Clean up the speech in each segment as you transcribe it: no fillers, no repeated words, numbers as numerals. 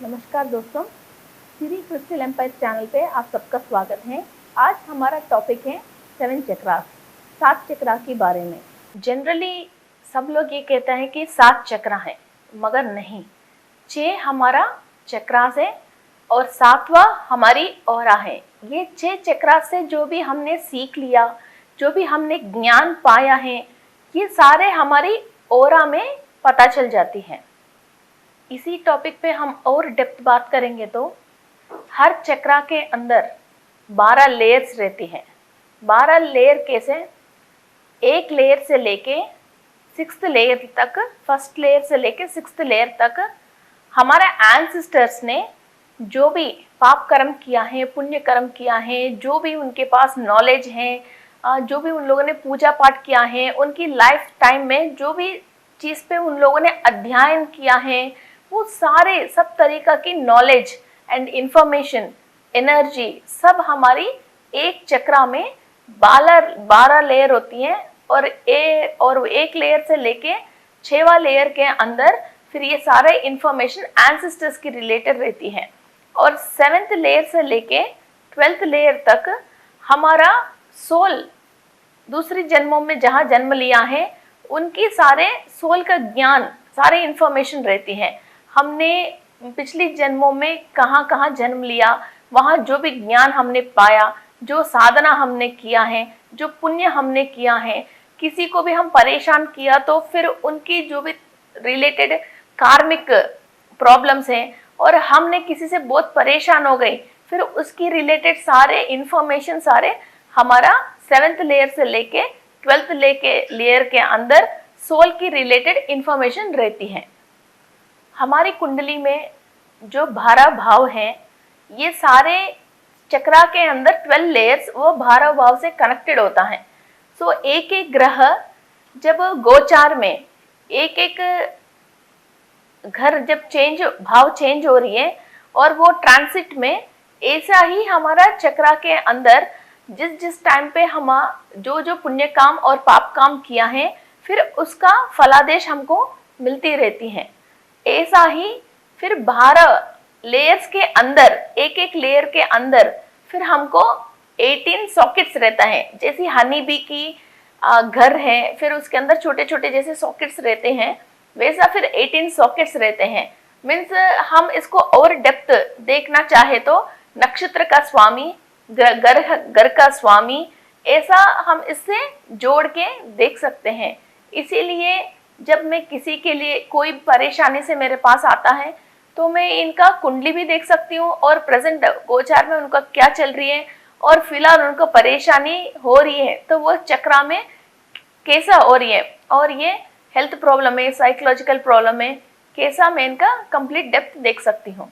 नमस्कार दोस्तों, Shri crystal empire channel पे आप सबका स्वागत है। आज हमारा टॉपिक है 7 चक्रास, 7 चक्रा के बारे में। जनरली सब लोग ये कहते हैं कि 7 चक्रा है, मगर नहीं, 6 हमारा चक्रास है और 7वां हमारी ऑरा है। ये 6 चक्रास से जो भी हमने सीख लिया, जो भी हमने ज्ञान पाया है, ये सारे हमारी ऑरा में पता चल जाती है। इसी टॉपिक पे हम और डेप्थ बात करेंगे तो हर चक्रा के अंदर 12 लेयर्स रहती हैं। 12 लेयर कैसे? एक लेयर से लेके 6th लेयर तक, फर्स्ट लेयर से लेके 6th लेयर तक हमारे एंसेस्टर्स ने जो भी पाप कर्म किया है, पुण्य कर्म किया है, जो भी उनके पास नॉलेज है, जो भी उन लोगों ने पूजा पाठ किया है, उनकी लाइफ टाइम में जो भी चीज़ पे उन लोगों ने अध्ययन किया है, वो सारे सब तरीका की नॉलेज एंड इंफॉर्मेशन, एनर्जी सब हमारी एक चक्रा में 12 लेयर होती हैं और एक लेयर से लेके 6वां लेयर के अंदर फिर ये सारे इंफॉर्मेशन एंसेस्टर्स की रिलेटेड रहती है। और 7th लेयर से लेके 12th लेयर तक हमारा सोल दूसरी जन्मों में जहाँ जन्म लिया है उनकी सारे सोल का ज्ञान, सारे इंफॉर्मेशन रहती है। हमने पिछली जन्मों में कहाँ कहाँ जन्म लिया, वहाँ जो भी ज्ञान हमने पाया, जो साधना हमने किया है, जो पुण्य हमने किया है, किसी को भी हम परेशान किया तो फिर उनकी जो भी रिलेटेड कार्मिक प्रॉब्लम्स हैं और हमने किसी से बहुत परेशान हो गए, फिर उसकी रिलेटेड सारे इंफॉर्मेशन सारे हमारा 7th लेयर से लेके 12th लेयर के अंदर सोल की रिलेटेड इंफॉर्मेशन रहती है। हमारी कुंडली में जो 12 भाव हैं, ये सारे चक्रा के अंदर 12 लेयर्स वो 12 भाव से कनेक्टेड होता है। सो एक एक ग्रह जब गोचार में एक एक घर जब भाव चेंज हो रही है और वो ट्रांसिट में, ऐसा ही हमारा चक्रा के अंदर जिस टाइम पे हम जो पुण्य काम और पाप काम किया है, फिर उसका फलादेश हमको मिलती रहती है। ऐसा ही फिर 12 लेयर्स के अंदर, एक एक लेयर के अंदर फिर हमको 18 सॉकेट्स रहता है। जैसे हनी बी की घर है, फिर उसके अंदर छोटे छोटे जैसे सॉकेट्स रहते हैं, वैसा फिर 18 सॉकेट्स रहते हैं। मीन्स हम इसको और डेप्थ देखना चाहे तो नक्षत्र का स्वामी, घर का स्वामी, ऐसा हम इससे जोड़ के देख सकते हैं। इसीलिए जब मैं किसी के लिए कोई परेशानी से मेरे पास आता है तो मैं इनका कुंडली भी देख सकती हूँ और प्रेजेंट गोचार में उनका क्या चल रही है और फिलहाल उनको परेशानी हो रही है तो वो चक्रा में कैसा हो रही है और ये हेल्थ प्रॉब्लम है, साइकोलॉजिकल प्रॉब्लम है, कैसा मैं इनका कंप्लीट डेप्थ देख सकती हूँ।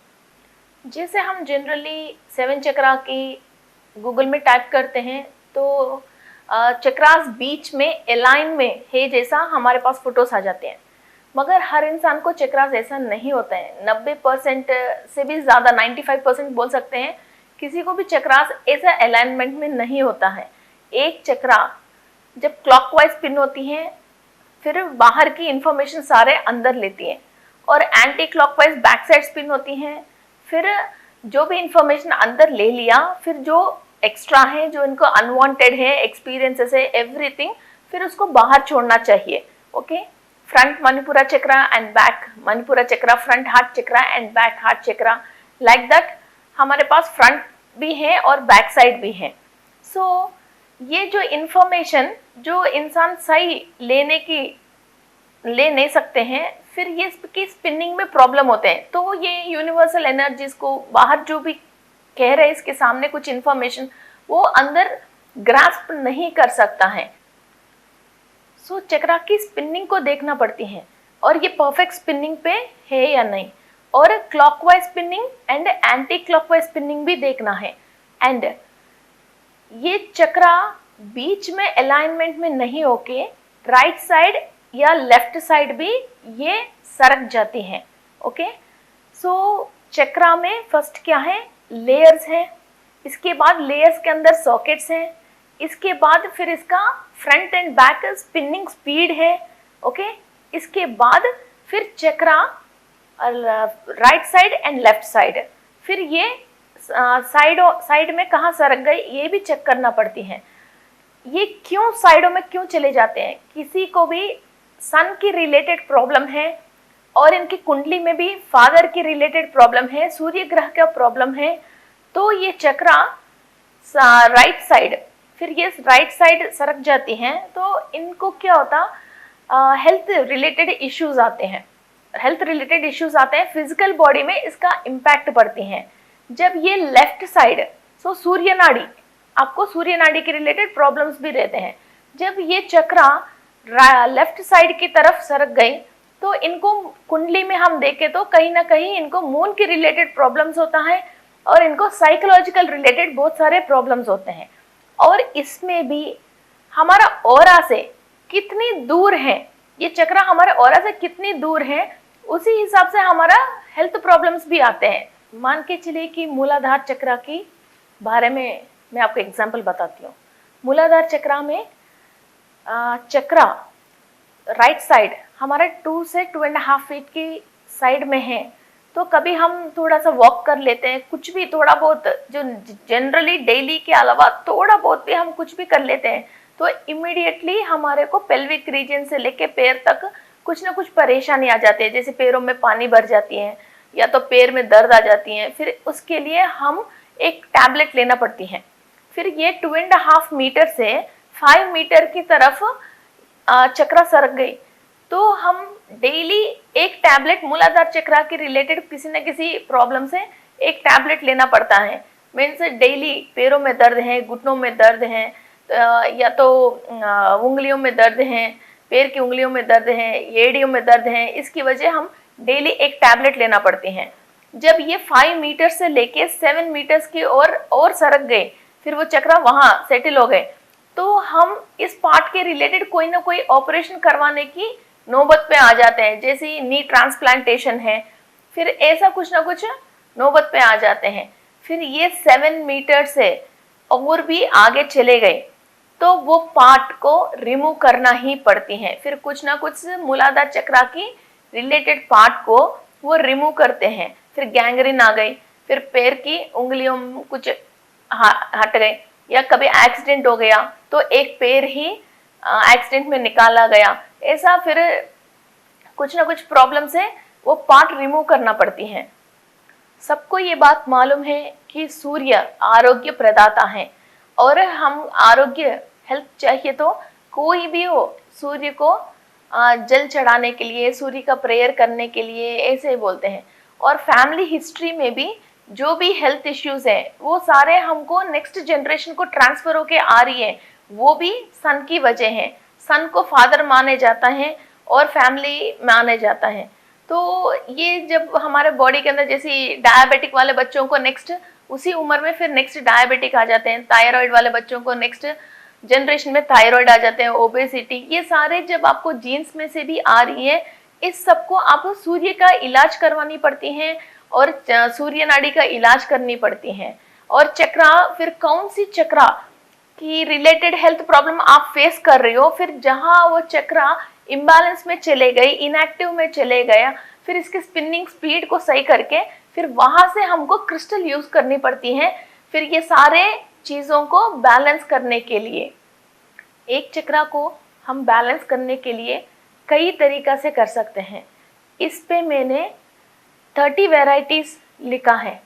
जैसे हम जनरली 7 चक्रा की गूगल में टाइप करते हैं तो चक्रास बीच में अलाइन में है जैसा हमारे पास फोटोज आ जाते हैं, मगर हर इंसान को चक्रास ऐसा नहीं होता है। 90% से भी ज़्यादा, 95% बोल सकते हैं, किसी को भी चक्रास ऐसा अलाइनमेंट में नहीं होता है। एक चक्रा जब क्लॉकवाइज स्पिन होती है फिर बाहर की इंफॉर्मेशन सारे अंदर लेती है और anti clockwise back side spin होती हैं। फिर जो भी इंफॉर्मेशन अंदर ले लिया, फिर जो एक्स्ट्रा है, जो इनको अनवांटेड है, एक्सपीरियंसेस है, एवरीथिंग, फिर उसको बाहर छोड़ना चाहिए। Okay, front Manipura chakra and back Manipura chakra, front heart chakra and back heart chakra, like that हमारे पास फ्रंट भी है और बैक साइड भी है। सो ये जो इंफॉर्मेशन जो इंसान सही ले नहीं सकते हैं, फिर ये इसकी स्पिनिंग में प्रॉब्लम होते हैं। तो ये यूनिवर्सल एनर्जीज को बाहर जो भी कह रहे हैं इसके सामने कुछ इंफॉर्मेशन वो अंदर ग्रास्प नहीं कर सकता है। सो चक्रा की स्पिनिंग को देखना पड़ती है और ये परफेक्ट स्पिनिंग पे है या नहीं, और clockwise spinning and anti clockwise spinning भी देखना है। एंड ये चक्रा बीच में अलाइनमेंट में नहीं होके राइट साइड या लेफ्ट साइड भी ये सरक जाती हैं। ओके, सो चक्रा में फर्स्ट क्या है, लेयर्स हैं, इसके बाद लेयर्स के अंदर सॉकेट्स हैं, इसके बाद फिर इसका front and back spinning speed है। ओके, इसके बाद फिर चक्रा right side and left side. फिर ये साइड में कहाँ सरक गई ये भी चेक करना पड़ती है। ये क्यों साइडों में क्यों चले जाते हैं? किसी को भी सन की रिलेटेड प्रॉब्लम है और इनकी कुंडली में भी फादर की रिलेटेड प्रॉब्लम है, सूर्य ग्रह का प्रॉब्लम है, तो ये चक्रा राइट साइड, फिर ये राइट साइड सरक जाती हैं तो इनको क्या होता, हेल्थ रिलेटेड इश्यूज आते हैं। फिजिकल बॉडी में इसका इम्पैक्ट पड़ती हैं। जब ये लेफ्ट साइड, सो सूर्य नाड़ी, आपको सूर्य नाड़ी के रिलेटेड प्रॉब्लम्स भी रहते हैं। जब ये चक्रा लेफ्ट साइड की तरफ सरक गई तो इनको कुंडली में हम देखें तो कहीं ना कहीं इनको मून के रिलेटेड प्रॉब्लम्स होता है और इनको साइकोलॉजिकल रिलेटेड बहुत सारे प्रॉब्लम्स होते हैं। और इसमें भी हमारा ऑरा से कितनी दूर है, ये चक्रा हमारे ऑरा से कितनी दूर है, उसी हिसाब से हमारा हेल्थ प्रॉब्लम्स भी आते हैं। मान के चलिए कि मूलाधार चक्रा की बारे में मैं आपको एग्जांपल बताती हूँ। मूलाधार चक्रा में चक्रा राइट साइड हमारा 2 से 2.5 फीट की साइड में है, तो कभी हम थोड़ा सा वॉक कर लेते हैं, कुछ भी थोड़ा बहुत, जो जनरली डेली के अलावा थोड़ा बहुत भी हम कुछ भी कर लेते हैं, तो इमीडिएटली हमारे को पेल्विक रीजन से लेके पैर तक कुछ ना कुछ परेशानी आ जाती है। जैसे पैरों में पानी भर जाती है या तो पैर में दर्द आ जाती है, फिर उसके लिए हम एक टैबलेट लेना पड़ती है। फिर ये 2.5 मीटर से 5 मीटर की तरफ चक्रा सरक गई तो हम डेली एक टैबलेट मूलाधार चक्रा के रिलेटेड किसी न किसी प्रॉब्लम से एक टैबलेट लेना पड़ता है। मीन्स डेली पैरों में दर्द है, घुटनों में दर्द है, या तो उंगलियों में दर्द है, पैर की उंगलियों में दर्द है, एड़ियों में दर्द है, इसकी वजह हम डेली एक टैबलेट लेना पड़ती है। जब ये 5 मीटर से लेके 7 मीटर्स की और सरक गए, फिर वो चक्रा वहाँ सेटल हो गए, तो हम इस पार्ट के रिलेटेड कोई ना कोई ऑपरेशन करवाने की नौबत पे आ जाते हैं। जैसे नी ट्रांसप्लांटेशन है, फिर ऐसा कुछ ना कुछ नौबत पे आ जाते हैं। फिर ये 7 मीटर से और भी आगे चले गए तो वो पार्ट को रिमूव करना ही पड़ती है। फिर कुछ ना कुछ मूलाधार चक्रा की रिलेटेड पार्ट को वो रिमूव करते हैं। फिर गैंग्रीन आ गई, फिर पैर की उंगलियों में कुछ हट गए, या कभी एक्सीडेंट हो गया तो एक पैर ही एक्सीडेंट में निकाला गया, ऐसा फिर कुछ ना कुछ प्रॉब्लम से वो पार्ट रिमूव करना पड़ती है। सबको ये बात मालूम है कि सूर्य आरोग्य प्रदाता है और हम आरोग्य हेल्थ चाहिए तो कोई भी हो, सूर्य को जल चढ़ाने के लिए, सूर्य का प्रेयर करने के लिए ऐसे ही बोलते हैं। और फैमिली हिस्ट्री में भी जो भी हेल्थ इश्यूज हैं वो सारे हमको नेक्स्ट जनरेशन को ट्रांसफर होके आ रही है, वो भी सन की वजह है। सन को फादर माने जाता है और फैमिली माने जाता है। तो ये जब हमारे बॉडी के अंदर, जैसे डायबिटिक वाले बच्चों को नेक्स्ट उसी उम्र में फिर नेक्स्ट डायबिटिक आ जाते हैं, थायराइड वाले बच्चों को नेक्स्ट जनरेशन में थायराइड आ जाते हैं, ओबेसिटी, ये सारे जब आपको जीन्स में से भी आ रही है, इस सबको आपको सूर्य का इलाज करवानी पड़ती है और सूर्य नाड़ी का इलाज करनी पड़ती है। और चक्रा, फिर कौन सी चक्रा की रिलेटेड हेल्थ प्रॉब्लम आप फेस कर रही हो, फिर जहाँ वो चक्रा इम्बैलेंस में चले गए, इनएक्टिव में चले गया, फिर इसके स्पिनिंग स्पीड को सही करके फिर वहां से हमको क्रिस्टल यूज करनी पड़ती है। फिर ये सारे चीजों को बैलेंस करने के लिए, एक चक्रा को हम बैलेंस करने के लिए कई तरीका से कर सकते हैं। इस पे मैंने 30 वेराइटीज लिखा है।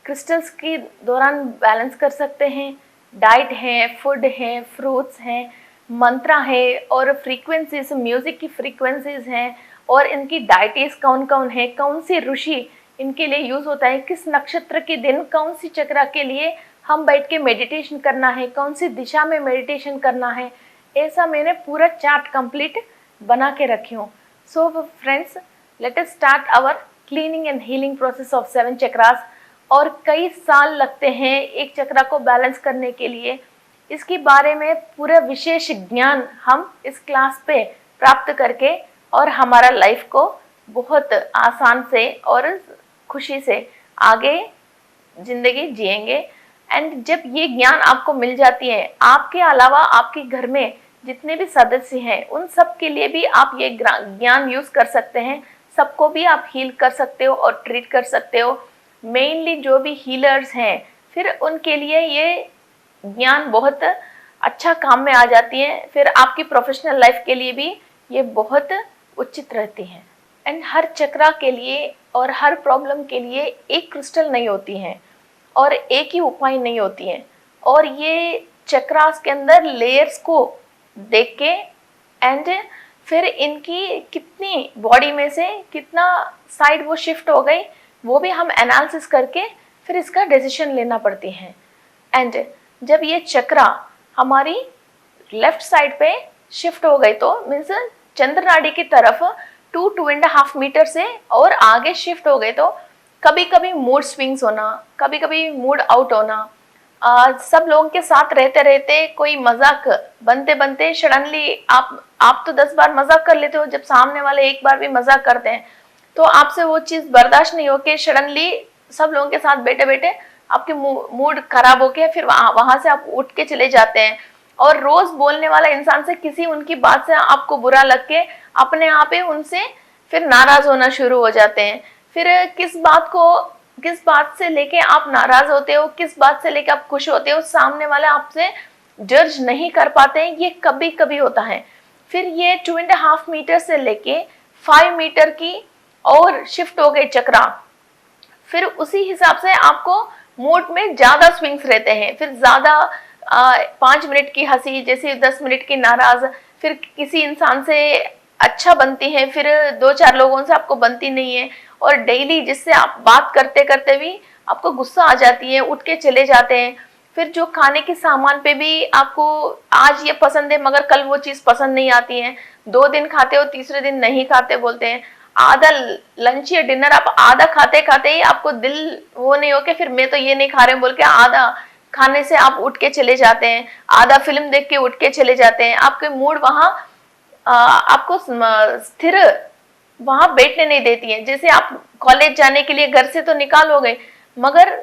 क्रिस्टल्स के दौरान बैलेंस कर सकते हैं, डाइट है, फूड है, फ्रूट्स हैं, मंत्रा है और फ्रीक्वेंसीज, म्यूजिक की फ्रीक्वेंसीज हैं, और इनकी डाइटीज कौन कौन है, कौन सी ऋषि इनके लिए यूज होता है, किस नक्षत्र के दिन कौन सी चक्रा के लिए हम बैठ के मेडिटेशन करना है, कौन सी दिशा में मेडिटेशन करना है, ऐसा मैंने पूरा चार्ट कंप्लीट बना के रखी हूँ। So friends, let us start our cleaning and healing process of 7 chakras. और कई साल लगते हैं एक चक्रा को बैलेंस करने के लिए। इसके बारे में पूरा विशेष ज्ञान हम इस क्लास पे प्राप्त करके और हमारा लाइफ को बहुत आसान से और खुशी से आगे जिंदगी जिएंगे। एंड जब ये ज्ञान आपको मिल जाती है, आपके अलावा आपके घर में जितने भी सदस्य हैं उन सब के लिए भी आप ये ज्ञान यूज कर सकते हैं। सबको भी आप हील कर सकते हो और ट्रीट कर सकते हो। मेनली जो भी हीलर्स हैं, फिर उनके लिए ये ज्ञान बहुत अच्छा काम में आ जाती है। फिर आपकी प्रोफेशनल लाइफ के लिए भी ये बहुत उचित रहती है। एंड हर चक्रा के लिए और हर प्रॉब्लम के लिए एक क्रिस्टल नहीं होती हैं और एक ही उपाय नहीं होती है। और ये चक्रास के अंदर लेयर्स को देख के एंड फिर इनकी कितनी बॉडी में से कितना साइड वो शिफ्ट हो गई, वो भी हम एनालिसिस करके फिर इसका डिसीजन लेना पड़ती है। एंड जब ये चक्रा हमारी लेफ्ट साइड पे शिफ्ट हो गई तो मीन्स चंद्र नाड़ी की तरफ 2.5 मीटर से और आगे शिफ्ट हो गए तो कभी कभी मूड स्विंग्स होना, कभी कभी मूड आउट होना, सब लोगों के साथ रहते रहते कोई मजाक बनते बनते सडनली आप तो 10 बार मजाक कर लेते हो, जब सामने वाले एक बार भी मजाक करते हैं तो आपसे वो चीज़ बर्दाश्त नहीं होके सडनली सब लोगों के साथ बैठे बैठे आपके मूड खराब होके फिर वहां से आप उठ के चले जाते हैं। और रोज बोलने वाला इंसान से किसी उनकी बात से आपको बुरा लग के अपने आप ही उनसे फिर नाराज होना शुरू हो जाते हैं। फिर किस बात से लेके आप नाराज होते हो, किस बात से लेके आप खुश होते हो, सामने वाले आपसे जज नहीं कर पाते हैं, ये कभी कभी होता है। फिर ये 2.5 मीटर से लेके 5 मीटर की और शिफ्ट हो गए चक्रा, फिर उसी हिसाब से आपको मूड में ज्यादा स्विंग्स रहते हैं। फिर ज्यादा 5 मिनट की हंसी जैसे 10 मिनट की नाराज, फिर किसी इंसान से अच्छा बनती है, फिर 2-4 लोगों से आपको बनती नहीं है, और डेली जिससे आप बात करते करते भी आपको गुस्सा आ जाती है, उठ के चले जाते हैं। फिर जो खाने के सामान पे भी आपको आज ये पसंद है मगर कल वो चीज़ पसंद नहीं आती है, 2 दिन खाते हो तीसरे दिन नहीं खाते बोलते हैं। आधा लंच या डिनर आप आधा खाते खाते ही आपको दिल वो नहीं हो के फिर मैं तो ये नहीं खा रहे बोल के आधा खाने से आप उठ के चले जाते हैं, आधा फिल्म देख के उठ के चले जाते हैं। आपके मूड वहाँ आपको स्थिर वहां बैठने नहीं देती है। जैसे आप कॉलेज जाने के लिए घर से तो निकालोगे मगर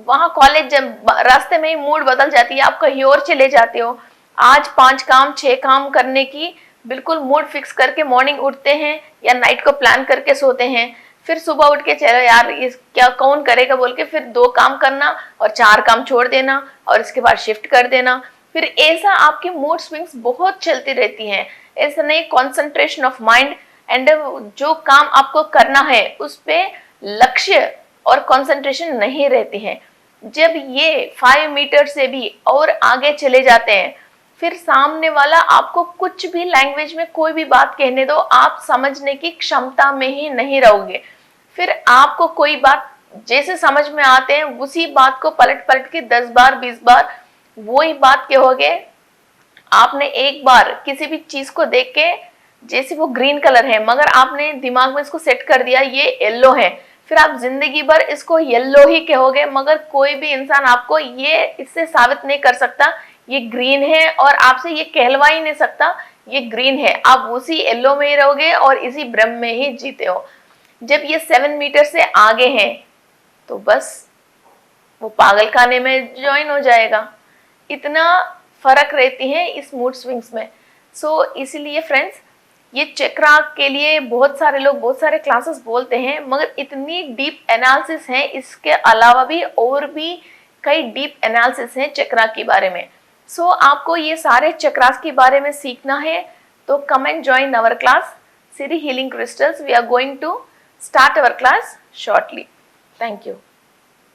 वहां कॉलेज जब रास्ते में ही मूड बदल जाती है, आप कहीं और चले जाते हो। आज 5 काम 6 काम करने की बिल्कुल मूड फिक्स करके मॉर्निंग उठते हैं या नाइट को प्लान करके सोते हैं, फिर सुबह उठ के चलो यार ये क्या कौन करेगा बोल के फिर 2 काम करना और 4 काम छोड़ देना और इसके बाद शिफ्ट कर देना। फिर ऐसा आपकी मूड स्विंग्स बहुत चलती रहती हैं। ऐसा नहीं, कॉन्सेंट्रेशन ऑफ माइंड एंड जो काम आपको करना है उस पे लक्ष्य और कंसंट्रेशन नहीं रहती है। जब ये 5 मीटर से भी और आगे चले जाते हैं फिर सामने वाला आपको कुछ भी लैंग्वेज में कोई भी बात कहने दो, आप समझने की क्षमता में ही नहीं रहोगे। फिर आपको कोई बात जैसे समझ में आते हैं उसी बात को पलट पलट के 10 बार 20 बार वही बात कहोगे। आपने एक बार किसी भी चीज को देख के जैसे वो ग्रीन कलर है मगर आपने दिमाग में इसको सेट कर दिया ये येलो है, फिर आप जिंदगी भर इसको येलो ही कहोगे मगर कोई भी इंसान आपको ये इससे साबित नहीं कर सकता ये ग्रीन है, और आपसे ये कहलवा ही नहीं सकता ये ग्रीन है। आप उसी येलो में ही रहोगे और इसी भ्रम में ही जीते हो। जब ये 7 मीटर से आगे हैं तो बस वो पागल खाने में ज्वाइन हो जाएगा। इतना फर्क रहती है इस मूड स्विंग्स में। सो इसीलिए फ्रेंड्स ये चक्रा के लिए बहुत सारे लोग बहुत सारे क्लासेस बोलते हैं मगर इतनी डीप एनालिसिस है, इसके अलावा भी और भी कई डीप एनालिसिस हैं चक्रा के बारे में। सो आपको ये सारे चक्रास के बारे में सीखना है तो come and join our class सिरी healing crystals. We are going to start our class shortly. Thank you.